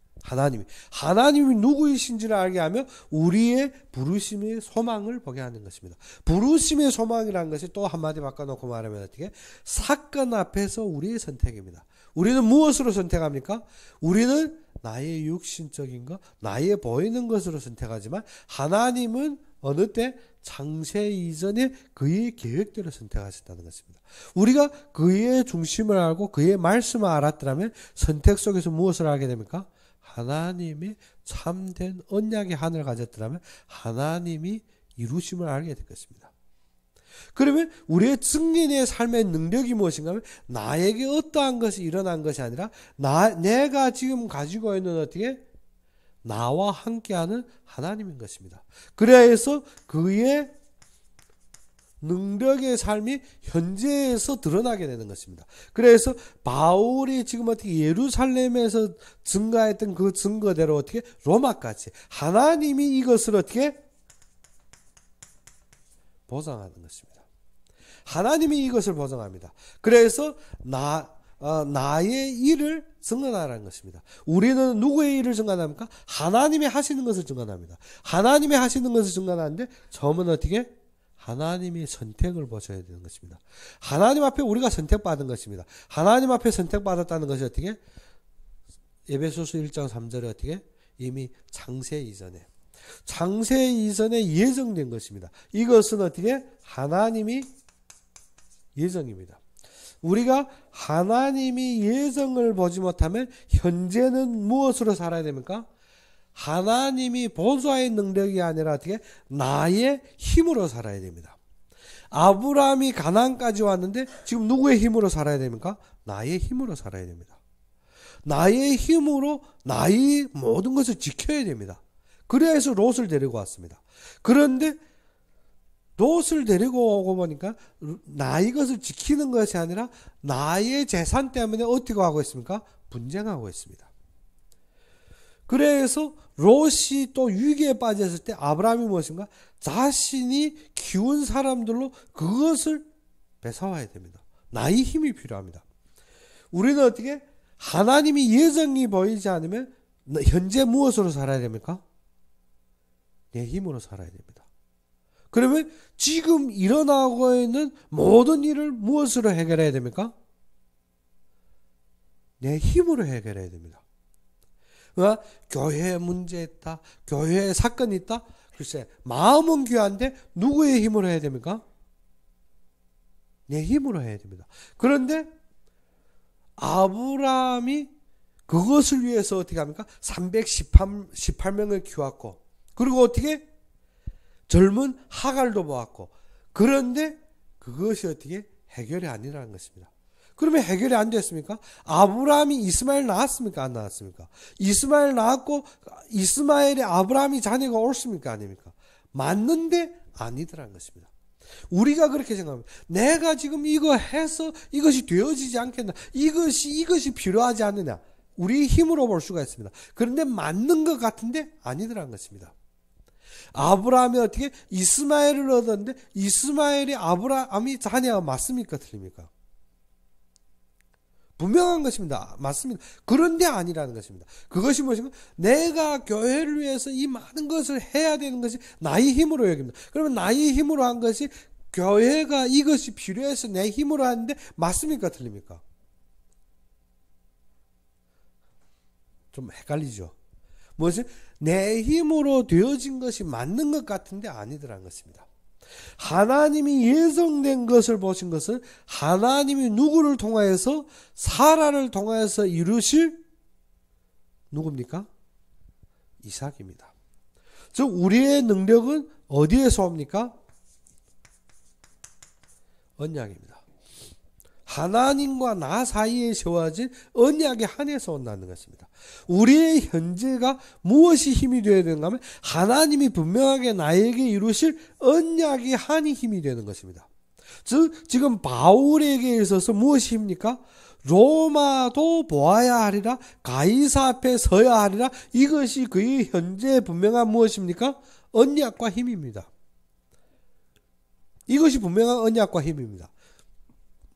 하나님이 누구이신지를 알게 하며 우리의 부르심의 소망을 보게 하는 것입니다. 부르심의 소망이라는 것이 또 한마디 바꿔놓고 말하면 어떻게? 사건 앞에서 우리의 선택입니다. 우리는 무엇으로 선택합니까? 우리는 나의 육신적인 것, 나의 보이는 것으로 선택하지만 하나님은 어느 때? 창세 이전에 그의 계획대로 선택하셨다는 것입니다. 우리가 그의 중심을 알고 그의 말씀을 알았더라면 선택 속에서 무엇을 알게 됩니까? 하나님이 참된 언약의 하늘을 가졌더라면 하나님이 이루심을 알게 될 것입니다. 그러면 우리의 증인의 삶의 능력이 무엇인가 하면 나에게 어떠한 것이 일어난 것이 아니라 내가 지금 가지고 있는 어떻게 나와 함께하는 하나님인 것입니다. 그래서 그의 능력의 삶이 현재에서 드러나게 되는 것입니다. 그래서 바울이 지금 어떻게 예루살렘에서 증거했던 그 증거대로 어떻게 로마까지 하나님이 이것을 어떻게 보장하는 것입니다. 하나님이 이것을 보장합니다. 그래서 나의 일을 증언하라는 것입니다. 우리는 누구의 일을 증언합니까? 하나님이 하시는 것을 증언합니다. 하나님이 하시는 것을 증언하는데 처음은 어떻게? 하나님이 선택을 보셔야 되는 것입니다. 하나님 앞에 우리가 선택받은 것입니다. 하나님 앞에 선택받았다는 것이 어떻게? 에베소서 1장 3절에 어떻게? 이미 창세 이전에 예정된 것입니다. 이것은 어떻게? 하나님이 예정입니다. 우리가 하나님이 예정을 보지 못하면 현재는 무엇으로 살아야 됩니까? 하나님이 보좌의 능력이 아니라 어떻게? 나의 힘으로 살아야 됩니다. 아브라함이 가나안까지 왔는데 지금 누구의 힘으로 살아야 됩니까? 나의 힘으로 살아야 됩니다. 나의 힘으로 나의 모든 것을 지켜야 됩니다. 그래서 롯을 데리고 왔습니다. 그런데 롯을 데리고 오고 보니까 나의 것을 지키는 것이 아니라 나의 재산 때문에 어떻게 하고 있습니까? 분쟁하고 있습니다. 그래서 롯이 또 위기에 빠졌을 때 아브라함이 무엇인가? 자신이 키운 사람들로 그것을 뺏어와야 됩니다. 나의 힘이 필요합니다. 우리는 어떻게? 하나님이 예정이 보이지 않으면 현재 무엇으로 살아야 됩니까? 내 힘으로 살아야 됩니다. 그러면 지금 일어나고 있는 모든 일을 무엇으로 해결해야 됩니까? 내 힘으로 해결해야 됩니다. 교회에 문제 있다. 교회에 사건이 있다. 글쎄 마음은 귀한데 누구의 힘으로 해야 됩니까? 내 힘으로 해야 됩니다. 그런데 아브라함이 그것을 위해서 어떻게 합니까? 318명을 키웠고 그리고 어떻게? 젊은 하갈도 보았고 그런데 그것이 어떻게? 해결이 아니라는 것입니다. 그러면 해결이 안 됐습니까? 아브라함이 이스마엘 낳았습니까? 안 낳았습니까? 이스마엘 낳았고 이스마엘의 아브라함이 자녀가 옳습니까? 아닙니까? 맞는데 아니더라는 것입니다. 우리가 그렇게 생각합니다. 내가 지금 이거 해서 이것이 되어지지 않겠나? 이것이 필요하지 않느냐? 우리 힘으로 볼 수가 있습니다. 그런데 맞는 것 같은데 아니더라는 것입니다. 아브라함이 어떻게 이스마엘을 얻었는데 이스마엘이 아브라함이 자녀가 맞습니까? 틀립니까? 분명한 것입니다. 맞습니다. 그런데 아니라는 것입니다. 그것이 무엇인가? 내가 교회를 위해서 이 많은 것을 해야 되는 것이 나의 힘으로 여깁니다. 그러면 나의 힘으로 한 것이 교회가 이것이 필요해서 내 힘으로 하는데 맞습니까? 틀립니까? 좀 헷갈리죠. 무엇이? 내 힘으로 되어진 것이 맞는 것 같은데 아니더라는 것입니다. 하나님이 예정된 것을 보신 것은 하나님이 누구를 통하여서 사라를 통하여서 이루실 누굽니까? 이삭입니다. 즉 우리의 능력은 어디에서 옵니까? 언약입니다. 하나님과 나 사이에 세워진 언약의 한에서 온다는 것입니다. 우리의 현재가 무엇이 힘이 되어야 되는가 하면 하나님이 분명하게 나에게 이루실 언약의 한이 힘이 되는 것입니다. 즉 지금 바울에게 있어서 무엇이 힘입니까? 로마도 보아야 하리라, 가이사 앞에 서야 하리라. 이것이 그의 현재 분명한 무엇입니까? 언약과 힘입니다. 이것이 분명한 언약과 힘입니다.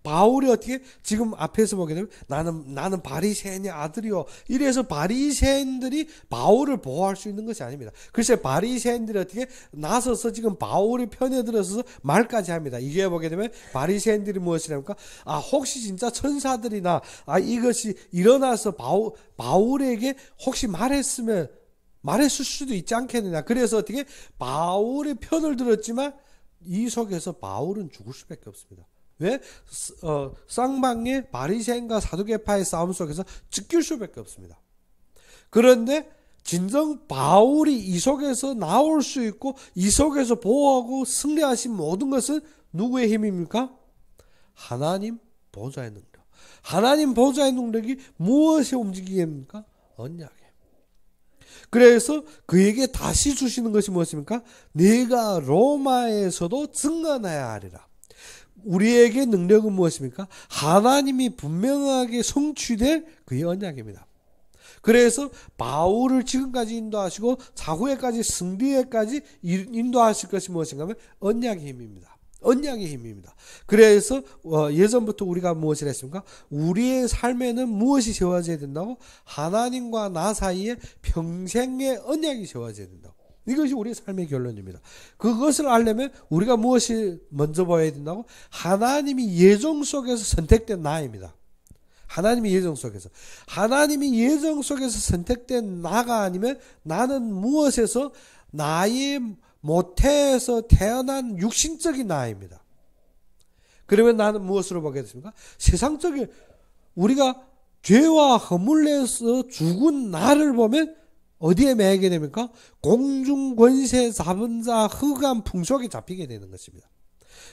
바울이 어떻게 지금 앞에서 보게 되면 나는 바리새인의 아들이요. 이래서 바리새인들이 바울을 보호할 수 있는 것이 아닙니다. 글쎄 바리새인들이 어떻게 나서서 지금 바울의 편에 들어서서 말까지 합니다. 이게 보게 되면 바리새인들이 무엇이랍니까? 혹시 진짜 천사들이나 이것이 일어나서 바울에게 혹시 말했을 수도 있지 않겠느냐. 그래서 어떻게 바울의 편을 들었지만 이 속에서 바울은 죽을 수밖에 없습니다. 왜? 쌍방의 바리새인과 사두개파의 싸움 속에서 찢길 수밖에 없습니다. 그런데 진정 바울이 이 속에서 나올 수 있고 이 속에서 보호하고 승리하신 모든 것은 누구의 힘입니까? 하나님 보좌의 능력. 하나님 보좌의 능력이 무엇에 움직이게 합니까? 언약에. 그래서 그에게 다시 주시는 것이 무엇입니까? 네가 로마에서도 증언해야 하리라. 우리에게 능력은 무엇입니까? 하나님이 분명하게 성취될 그의 언약입니다. 그래서 바울을 지금까지 인도하시고 자후에까지 승리에까지 인도하실 것이 무엇인가 하면 언약의 힘입니다. 언약의 힘입니다. 그래서 예전부터 우리가 무엇을 했습니까? 우리의 삶에는 무엇이 세워져야 된다고? 하나님과 나 사이에 평생의 언약이 세워져야 된다고. 이것이 우리의 삶의 결론입니다. 그것을 알려면 우리가 무엇이 먼저 보여야 된다고? 하나님이 예정 속에서 선택된 나입니다. 하나님이 예정 속에서. 하나님이 예정 속에서 선택된 나가 아니면 나는 무엇에서 나의 모태에서 태어난 육신적인 나입니다. 그러면 나는 무엇으로 보겠습니까? 세상적인 우리가 죄와 허물에서 죽은 나를 보면 어디에 매이게 됩니까? 공중 권세 잡은 자 흑암 풍속에 잡히게 되는 것입니다.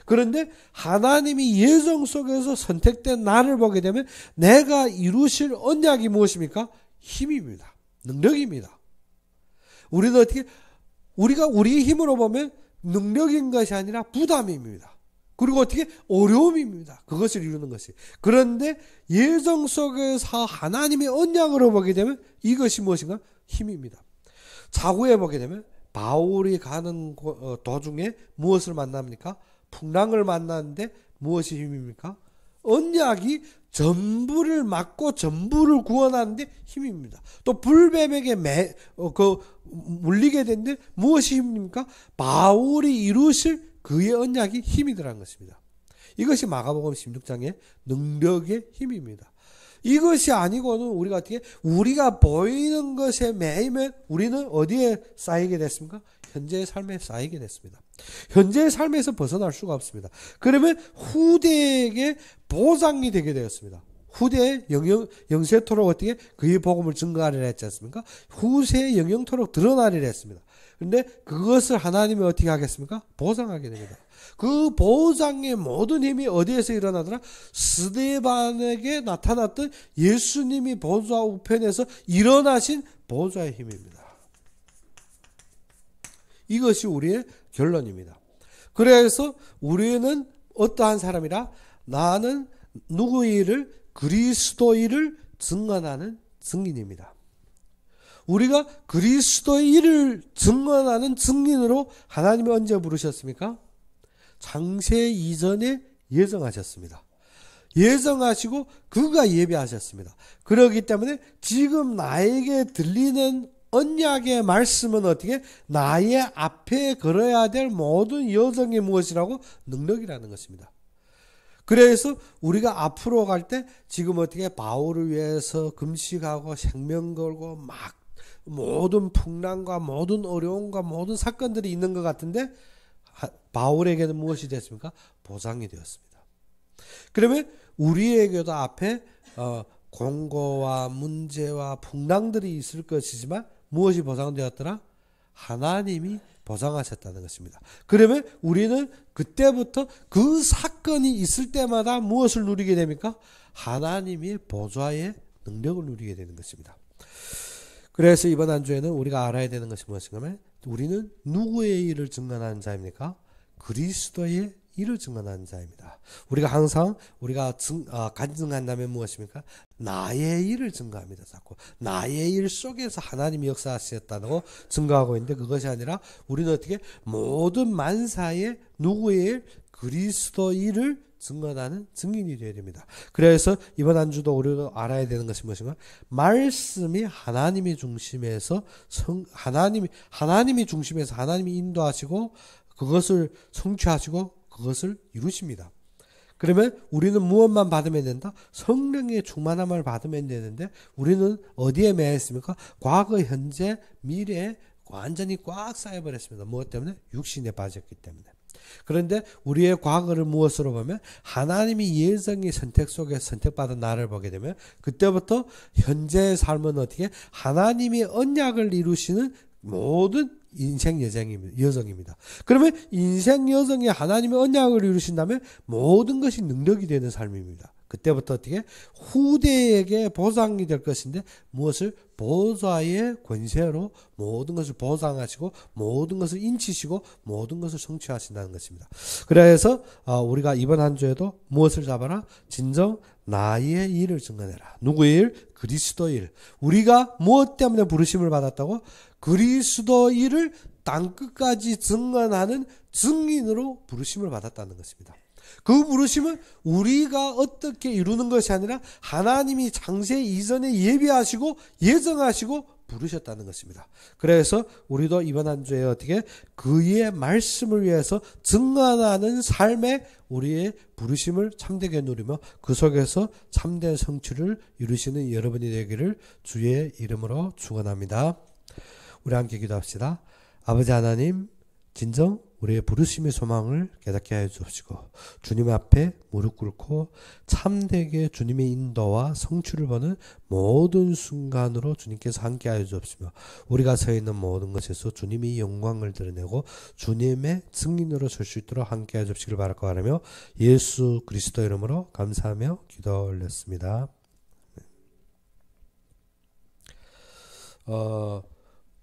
그런데 하나님이 예정 속에서 선택된 나를 보게 되면 내가 이루실 언약이 무엇입니까? 힘입니다. 능력입니다. 우리는 어떻게 우리가 우리의 힘으로 보면 능력인 것이 아니라 부담입니다. 그리고 어떻게 어려움입니다. 그것을 이루는 것이. 그런데 예정 속에서 하나님의 언약으로 보게 되면 이것이 무엇인가? 힘입니다. 자구에 보게 되면 바울이 가는 도중에 무엇을 만납니까? 풍랑을 만나는데 무엇이 힘입니까? 언약이 전부를 막고 전부를 구원하는데 힘입니다. 또 불뱀에게 물리게 되는데 무엇이 힘입니까? 바울이 이루실 그의 언약이 힘이더라는 것입니다. 이것이 마가복음 16장의 능력의 힘입니다. 이것이 아니고는 우리가 어떻게 우리가 보이는 것에 매이면 우리는 어디에 쌓이게 됐습니까? 현재의 삶에 쌓이게 됐습니다. 현재의 삶에서 벗어날 수가 없습니다. 그러면 후대에게 보장이 되게 되었습니다. 후대에 영세토록 어떻게 그의 복음을 증거하리라 했지 않습니까? 후세에 영영토록 드러나리라 했습니다. 그런데 그것을 하나님이 어떻게 하겠습니까? 보장하게 됩니다. 그 보장의 모든 힘이 어디에서 일어나더라? 스데반에게 나타났던 예수님이 보좌 우편에서 일어나신 보좌의 힘입니다. 이것이 우리의 결론입니다. 그래서 우리는 어떠한 사람이라? 나는 누구의 일을? 그리스도의 일을 증언하는 증인입니다. 우리가 그리스도의 일을 증언하는 증인으로 하나님이 언제 부르셨습니까? 창세 이전에 예정하셨습니다. 예정하시고 그가 예비하셨습니다. 그렇기 때문에 지금 나에게 들리는 언약의 말씀은 어떻게? 나의 앞에 걸어야 될 모든 여정이 무엇이라고? 능력이라는 것입니다. 그래서 우리가 앞으로 갈 때 지금 어떻게 바울을 위해서 금식하고 생명 걸고 막 모든 풍랑과 모든 어려움과 모든 사건들이 있는 것 같은데 바울에게는 무엇이 됐습니까? 보상이 되었습니다. 그러면 우리에게도 앞에 공고와 문제와 풍랑들이 있을 것이지만 무엇이 보상되었더라? 하나님이 보상하셨다는 것입니다. 그러면 우리는 그때부터 그 사건이 있을 때마다 무엇을 누리게 됩니까? 하나님의 보좌의 능력을 누리게 되는 것입니다. 그래서 이번 한 주에는 우리가 알아야 되는 것이 무엇인가 하면 우리는 누구의 일을 증언하는 자입니까? 그리스도의 일을 증언하는 자입니다. 우리가 항상 간증한다면 무엇입니까? 나의 일을 증거합니다. 자꾸 나의 일 속에서 하나님이 역사하셨다고 증거하고 있는데 그것이 아니라 우리는 어떻게 모든 만사의 누구의 일? 그리스도 일을 증언하는 증인이 되어야 됩니다. 그래서 이번 한 주도 우리가 알아야 되는 것이 무엇인가? 말씀이 하나님의 중심에서 하나님이 중심에서 하나님이 인도하시고 그것을 성취하시고 그것을 이루십니다. 그러면 우리는 무엇만 받으면 된다? 성령의 충만함을 받으면 되는데 우리는 어디에 매여 있습니까? 과거, 현재, 미래에 완전히 꽉 쌓여버렸습니다. 무엇 때문에? 육신에 빠졌기 때문에. 그런데 우리의 과거를 무엇으로 보면 하나님이 예정의 선택 속에 선택받은 나를 보게 되면 그때부터 현재의 삶은 어떻게? 하나님이 언약을 이루시는 모든 인생 여정입니다. 그러면 인생 여정에 하나님의 언약을 이루신다면 모든 것이 능력이 되는 삶입니다. 그때부터 어떻게? 후대에게 보상이 될 것인데 무엇을? 보좌의 권세로 모든 것을 보상하시고 모든 것을 인치시고 모든 것을 성취하신다는 것입니다. 그래서 우리가 이번 한 주에도 무엇을 잡아라? 진정 나의 일을 증언해라. 누구의 일? 그리스도 일. 우리가 무엇 때문에 부르심을 받았다고? 그리스도 일을 땅끝까지 증언하는 증인으로 부르심을 받았다는 것입니다. 그 부르심은 우리가 어떻게 이루는 것이 아니라 하나님이 창세 이전에 예비하시고 예정하시고 부르셨다는 것입니다. 그래서 우리도 이번 한 주에 어떻게 그의 말씀을 위해서 증언하는 삶에 우리의 부르심을 참되게 누리며 그 속에서 참된 성취를 이루시는 여러분이 되기를 주의 이름으로 축원합니다. 우리 함께 기도합시다. 아버지 하나님, 진정 우리의 부르심의 소망을 깨닫게 하여 주옵시고 주님 앞에 무릎 꿇고 참되게 주님의 인도와 성취를 보는 모든 순간으로 주님께서 함께 하여 주옵시며 우리가 서 있는 모든 것에서 주님의 영광을 드러내고 주님의 증인으로 설 수 있도록 함께 하여 주옵시길 바라며 예수 그리스도 이름으로 감사하며 기도 올렸습니다.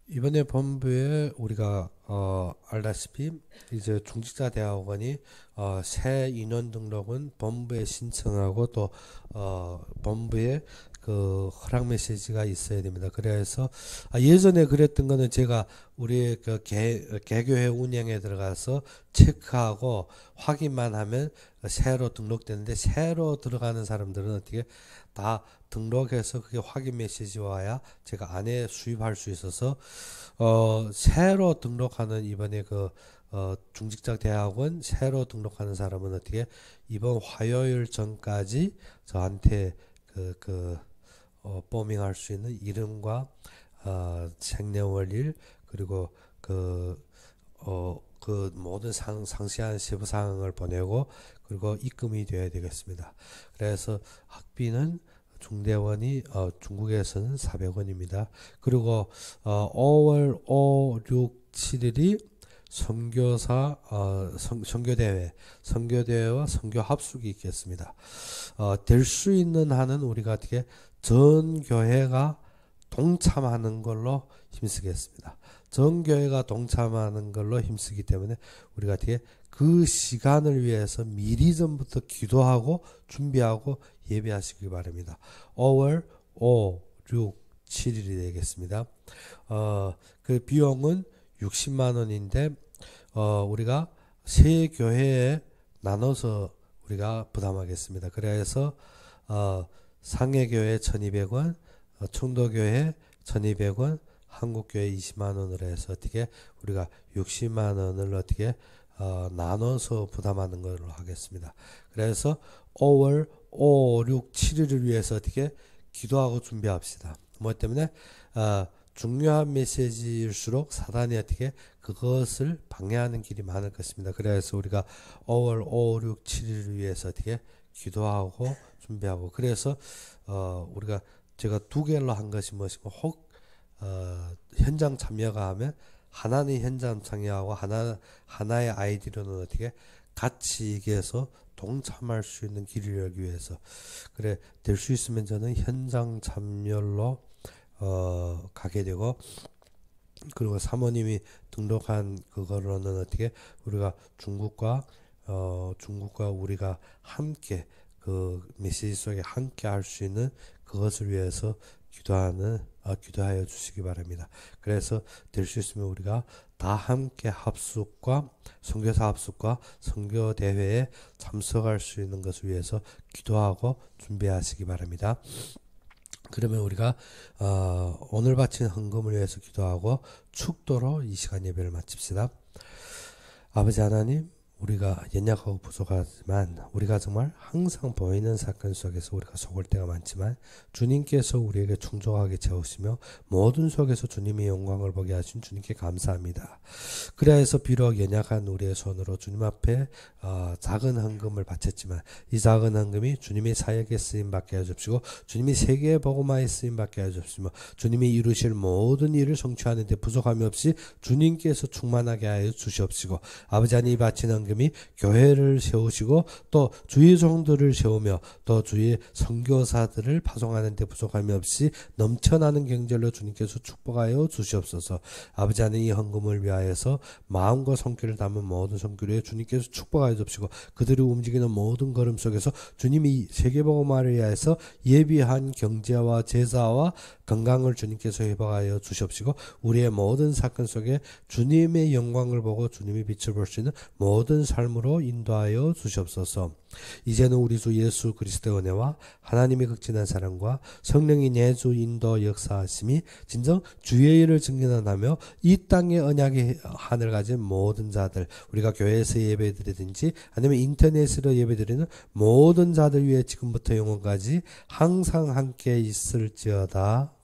이번에 본부에 우리가 알다시피 이제 중직자 대학원이 새 인원 등록은 본부에 신청하고 또 본부에 그 허락 메시지가 있어야 됩니다. 그래서 예전에 그랬던 거는 제가 우리 그 개교회 운영에 들어가서 체크하고 확인만 하면 새로 등록되는데 새로 들어가는 사람들은 어떻게 다 등록해서 그게 확인 메시지 와야 제가 안에 수입할 수 있어서 새로 등록하는 이번에 그 중직자 대학원 새로 등록하는 사람은 어떻게 이번 화요일 전까지 저한테 포밍할 수 있는 이름과 생년월일 그리고 그 모든 상세한 세부 사항을 보내고 그리고 입금이 되어야 되겠습니다. 그래서 학비는 중대원이 중국에서는 400원입니다. 그리고 5월 5, 6, 7일이 선교대회와 선교합숙이 있겠습니다. 될 수 있는 한은 우리가 어떻게 전 교회가 동참하는 걸로 힘쓰겠습니다. 전 교회가 동참하는 걸로 힘쓰기 때문에 우리가 어떻게 그 시간을 위해서 미리 전부터 기도하고 준비하고 예배하시기 바랍니다. 5월 5, 6, 7일이 되겠습니다. 그 비용은 60만 원인데 우리가 세 교회에 나눠서 우리가 부담하겠습니다. 그래서 상해교회 1200원, 청도교회 1200원, 한국교회 20만 원으로 해서 어떻게 우리가 60만 원을 어떻게 나눠서 부담하는 걸로 하겠습니다. 그래서 5월 5, 6, 7일을 위해서 어떻게 기도하고 준비합시다. 뭐 때문에 중요한 메시지일수록 사단이 어떻게 그것을 방해하는 길이 많을 것입니다. 그래서 우리가 5월 5, 6, 7일을 위해서 어떻게 기도하고 준비하고 그래서 우리가 제가 두 개로 한 것이 무엇이고 혹 현장 참여가 하면 하나는 현장 참여하고 하나의 아이디로는 어떻게 같이 얘기해서 동참할 수 있는 길을 열기 위해서 그래 될 수 있으면 저는 현장 참여로 가게 되고 그리고 사모님이 등록한 그거로는 어떻게 우리가 중국과 우리가 함께 그 메시지 속에 함께 할 수 있는 그것을 위해서 기도하여 주시기 바랍니다. 그래서 될 수 있으면 우리가 다 함께 합숙과 선교사 합숙과 선교 대회에 참석할 수 있는 것을 위해서 기도하고 준비하시기 바랍니다. 그러면 우리가 오늘 바친 헌금을 위해서 기도하고 축도로 이 시간 예배를 마칩시다. 아버지 하나님, 우리가 연약하고 부족하지만 우리가 정말 항상 보이는 사건 속에서 우리가 속을 때가 많지만 주님께서 우리에게 충족하게 채우시며 모든 속에서 주님의 영광을 보게 하신 주님께 감사합니다. 그래서 비록 연약한 우리의 손으로 주님 앞에 작은 헌금을 바쳤지만 이 작은 헌금이 주님의 사역에 쓰임받게 해주시고 주님이 세계의 복음화에 쓰임받게 해주시며 주님이 이루실 모든 일을 성취하는 데 부족함이 없이 주님께서 충만하게 하여 주시옵시고 아버지 하나님 이 바친 헌금이 교회를 세우시고 또 주의 종들을 세우며 또 주의 선교사들을 파송하는 데 부족함이 없이 넘쳐나는 경제로 주님께서 축복하여 주시옵소서. 아버지 하나님 이 헌금을 위하여서 마음과 손길을 담은 모든 손길에 주님께서 축복하여 주시고 그들이 움직이는 모든 걸음 속에서 주님이 세계복음화를 위하여서 예비한 경제와 제사와 건강을 주님께서 회복하여 주시옵시고 우리의 모든 사건 속에 주님의 영광을 보고 주님의 빛을 볼 수 있는 모든 삶으로 인도하여 주시옵소서. 이제는 우리 주 예수 그리스도의 은혜와 하나님의 극진한 사랑과 성령의 내주 인도 역사하심이 진정 주의 일을 증언하며 이 땅의 언약의 하늘 가진 모든 자들 우리가 교회에서 예배드리든지 아니면 인터넷으로 예배드리는 모든 자들 위해 지금부터 영원까지 항상 함께 있을지어다.